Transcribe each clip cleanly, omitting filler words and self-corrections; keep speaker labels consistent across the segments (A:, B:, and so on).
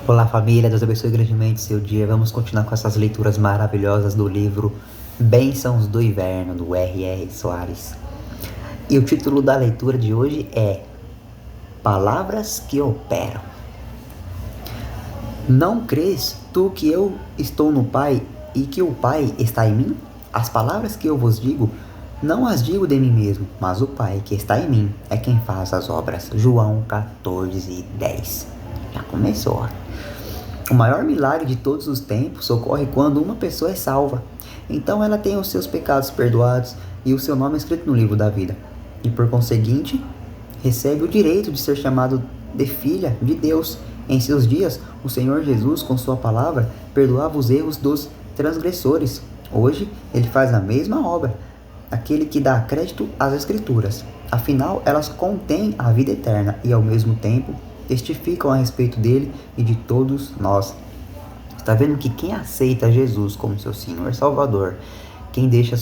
A: Olá família, Deus abençoe grandemente seu dia. Vamos continuar com essas leituras maravilhosas do livro Bênçãos do Inverno, do R.R. Soares. E o título da leitura de hoje é Palavras que Operam. Não crês tu que eu estou no Pai e que o Pai está em mim? As palavras que eu vos digo, não as digo de mim mesmo, mas o Pai que está em mim é quem faz as obras. João 14:10. Já começou. O maior milagre de todos os tempos ocorre quando uma pessoa é salva. Então ela tem os seus pecados perdoados e o seu nome escrito no livro da vida. E por conseguinte, recebe o direito de ser chamado de filha de Deus. Em seus dias, o Senhor Jesus, com sua palavra, perdoava os erros dos transgressores. Hoje, ele faz a mesma obra, aquele que dá crédito às Escrituras. Afinal, elas contêm a vida eterna e, ao mesmo tempo, testificam a respeito dele e de todos nós. Está vendo que quem aceita Jesus como seu Senhor e Salvador, quem deixa as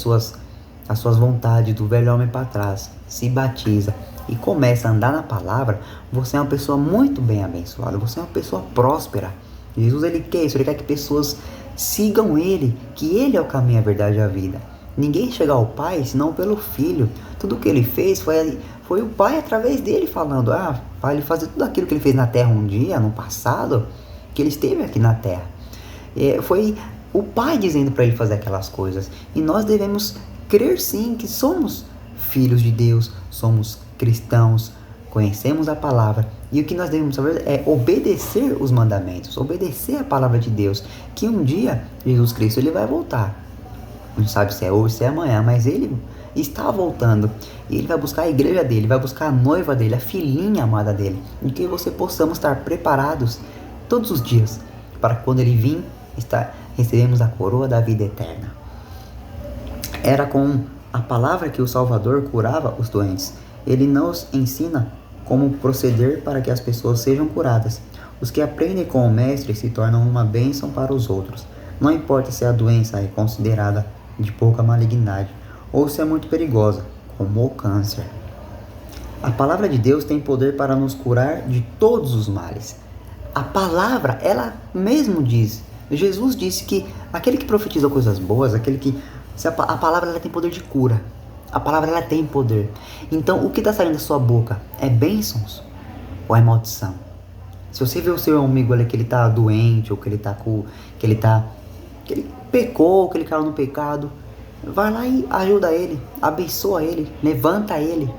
A: suas vontades do velho homem para trás, se batiza e começa a andar na palavra, você é uma pessoa muito bem abençoada, você é uma pessoa próspera. Jesus, ele quer isso, ele quer que pessoas sigam ele, que ele é o caminho, a verdade e a vida. Ninguém chega ao Pai senão pelo Filho. Tudo que ele fez foi o Pai através dele falando, para ele fazer tudo aquilo que ele fez na terra um dia, no passado, que ele esteve aqui na terra. Foi o Pai dizendo para ele fazer aquelas coisas. E nós devemos crer sim que somos filhos de Deus, somos cristãos, conhecemos a palavra. E o que nós devemos fazer é obedecer os mandamentos, obedecer a palavra de Deus. Que um dia Jesus Cristo ele vai voltar. Não sabe se é hoje, se é amanhã, mas ele está voltando. E ele vai buscar a igreja dele, vai buscar a noiva dele, a filhinha amada dele. E que você possamos estar preparados todos os dias para quando ele vir, recebemos a coroa da vida eterna. Era com a palavra que o Salvador curava os doentes. Ele nos ensina como proceder para que as pessoas sejam curadas. Os que aprendem com o Mestre se tornam uma bênção para os outros. Não importa se a doença é considerada de pouca malignidade ou se é muito perigosa, como o câncer. A palavra de Deus tem poder para nos curar de todos os males. A palavra, ela mesmo diz, Jesus disse que aquele que profetiza coisas boas, a palavra ela tem poder de cura. A palavra ela tem poder. Então, o que está saindo da sua boca é bênçãos ou é maldição? Se você vê o seu amigo ali que ele está doente, ou que ele pecou, que ele caiu no pecado, vai lá e ajuda ele, abençoa ele, levanta ele,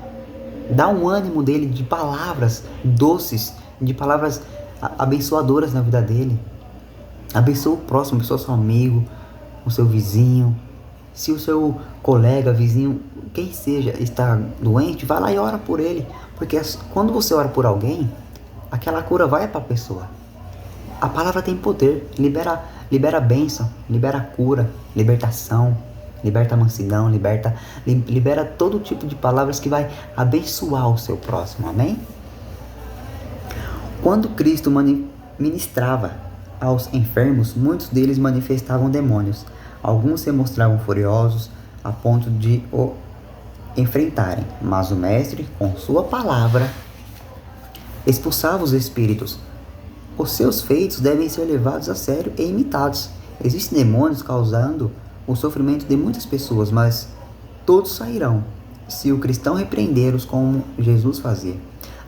A: dá um ânimo dele de palavras doces, de palavras abençoadoras na vida dele. Abençoa o próximo, abençoa o seu amigo, o seu vizinho. Se o seu colega, vizinho, quem seja, está doente, vai lá e ora por ele, porque quando você ora por alguém, aquela cura vai para a pessoa. A palavra tem poder, libera bênção, libera cura, libertação, liberta mansidão, libera todo tipo de palavras que vai abençoar o seu próximo, amém? Quando Cristo ministrava aos enfermos, muitos deles manifestavam demônios. Alguns se mostravam furiosos a ponto de o enfrentarem, mas o Mestre, com sua palavra, expulsava os espíritos. Os seus feitos devem ser levados a sério e imitados. Existem demônios causando o sofrimento de muitas pessoas, mas todos sairão se o cristão repreendê-los como Jesus fazia.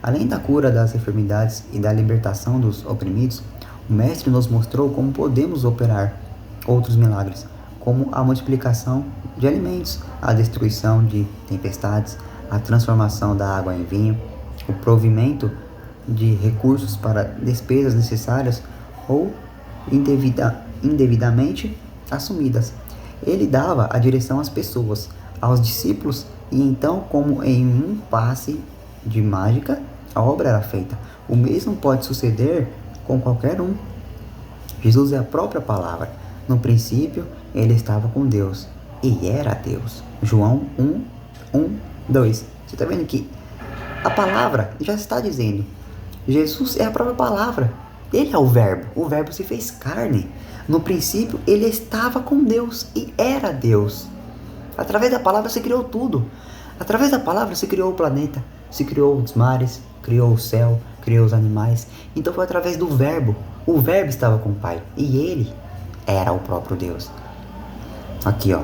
A: Além da cura das enfermidades e da libertação dos oprimidos, o Mestre nos mostrou como podemos operar outros milagres, como a multiplicação de alimentos, a destruição de tempestades, a transformação da água em vinho, o provimento de recursos para despesas necessárias ou indevidamente assumidas. Ele dava a direção às pessoas, aos discípulos, e então, como em um passe de mágica, a obra era feita. O mesmo pode suceder com qualquer um. Jesus é a própria palavra. No princípio, ele estava com Deus e era Deus. João 1:2. Você está vendo que a palavra já está dizendo. Jesus é a própria palavra. Ele é o verbo se fez carne. No princípio, ele estava com Deus e era Deus. Através da palavra se criou tudo. Através da palavra se criou o planeta, se criou os mares, criou o céu, criou os animais. Então foi através do Verbo. O Verbo estava com o Pai e ele era o próprio Deus. Aqui, ó.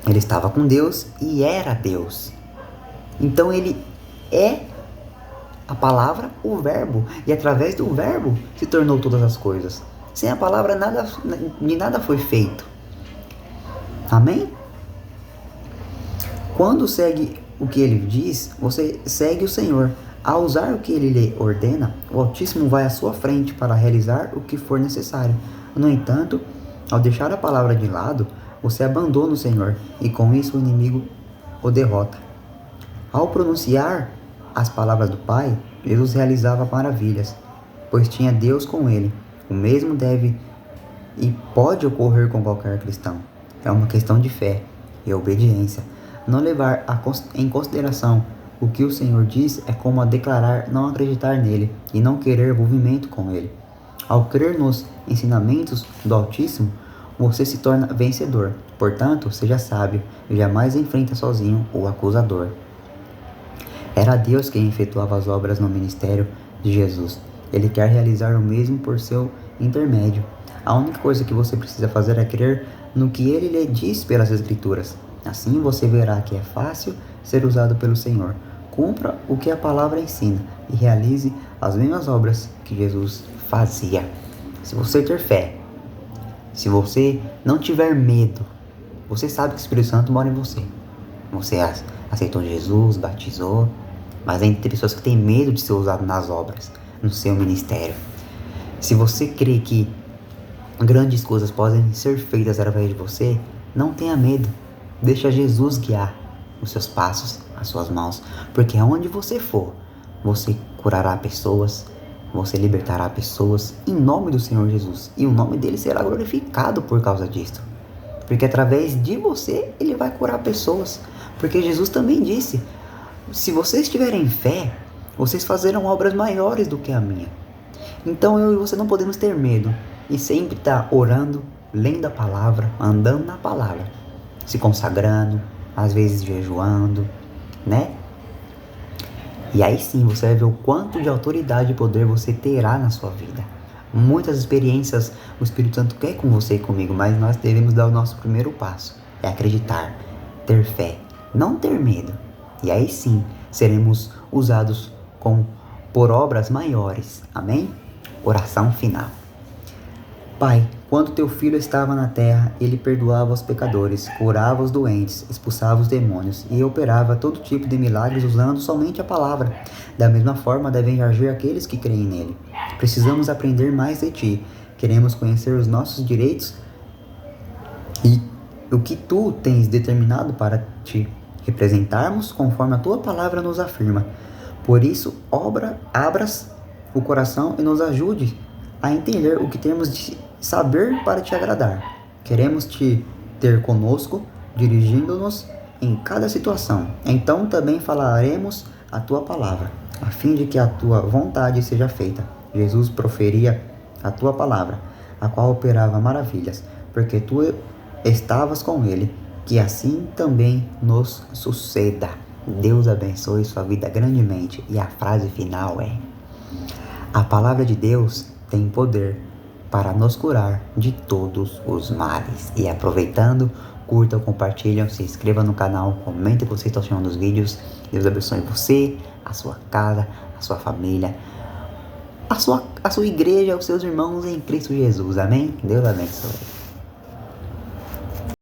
A: Ele estava com Deus e era Deus. Então ele é a palavra, o Verbo. E através do Verbo se tornou todas as coisas. Sem a palavra de nada foi feito. Amém? Quando segue o que ele diz, você segue o Senhor. Ao usar o que ele lhe ordena, o Altíssimo vai à sua frente para realizar o que for necessário. No entanto, ao deixar a palavra de lado, você abandona o Senhor e com isso o inimigo o derrota. Ao pronunciar as palavras do Pai, Jesus realizava maravilhas, pois tinha Deus com ele. O mesmo deve e pode ocorrer com qualquer cristão. É uma questão de fé e obediência. Não levar em consideração o que o Senhor diz é como a declarar não acreditar nele e não querer envolvimento com ele. Ao crer nos ensinamentos do Altíssimo, você se torna vencedor. Portanto, seja sábio e jamais enfrenta sozinho o acusador. Era Deus quem efetuava as obras no ministério de Jesus. Ele quer realizar o mesmo por seu intermédio. A única coisa que você precisa fazer é crer no que ele lhe diz pelas Escrituras. Assim você verá que é fácil ser usado pelo Senhor. Cumpra o que a palavra ensina e realize as mesmas obras que Jesus fazia. Se você ter fé, se você não tiver medo, você sabe que o Espírito Santo mora em você. Você aceitou Jesus, batizou, mas tem pessoas que têm medo de ser usado nas obras, no seu ministério. Se você crê que grandes coisas podem ser feitas através de você, não tenha medo. Deixa Jesus guiar os seus passos, as suas mãos, porque aonde você for, você curará pessoas, você libertará pessoas em nome do Senhor Jesus, e o nome dele será glorificado por causa disso, porque através de você ele vai curar pessoas, porque Jesus também disse: se vocês tiverem fé, vocês fazerão obras maiores do que a minha. Então eu e você não podemos ter medo e sempre estar orando, lendo a palavra, andando na palavra, se consagrando, às vezes jejuando, né? E aí sim você vai ver o quanto de autoridade e poder você terá na sua vida. Muitas experiências o Espírito Santo quer com você e comigo, mas nós devemos dar o nosso primeiro passo. É acreditar, ter fé, não ter medo. E aí sim seremos usados por obras maiores. Amém? Oração final. Pai, quando teu filho estava na terra, ele perdoava os pecadores, curava os doentes, expulsava os demônios e operava todo tipo de milagres usando somente a palavra. Da mesma forma devem agir aqueles que creem nele. Precisamos aprender mais de ti. Queremos conhecer os nossos direitos e o que tu tens determinado para te representarmos conforme a tua palavra nos afirma. Por isso, abras o coração e nos ajude a entender o que temos de saber para te agradar. Queremos te ter conosco, dirigindo-nos em cada situação. Então também falaremos a tua palavra, a fim de que a tua vontade seja feita. Jesus proferia a tua palavra, a qual operava maravilhas, porque tu estavas com ele. Que assim também nos suceda. Deus abençoe sua vida grandemente. E a frase final é: a palavra de Deus tem poder para nos curar de todos os males. E aproveitando, curtam, compartilham, se inscreva no canal, comentem o que vocês estão achando dos vídeos. Deus abençoe você, a sua casa, a sua família, a sua igreja, os seus irmãos em Cristo Jesus. Amém? Deus abençoe.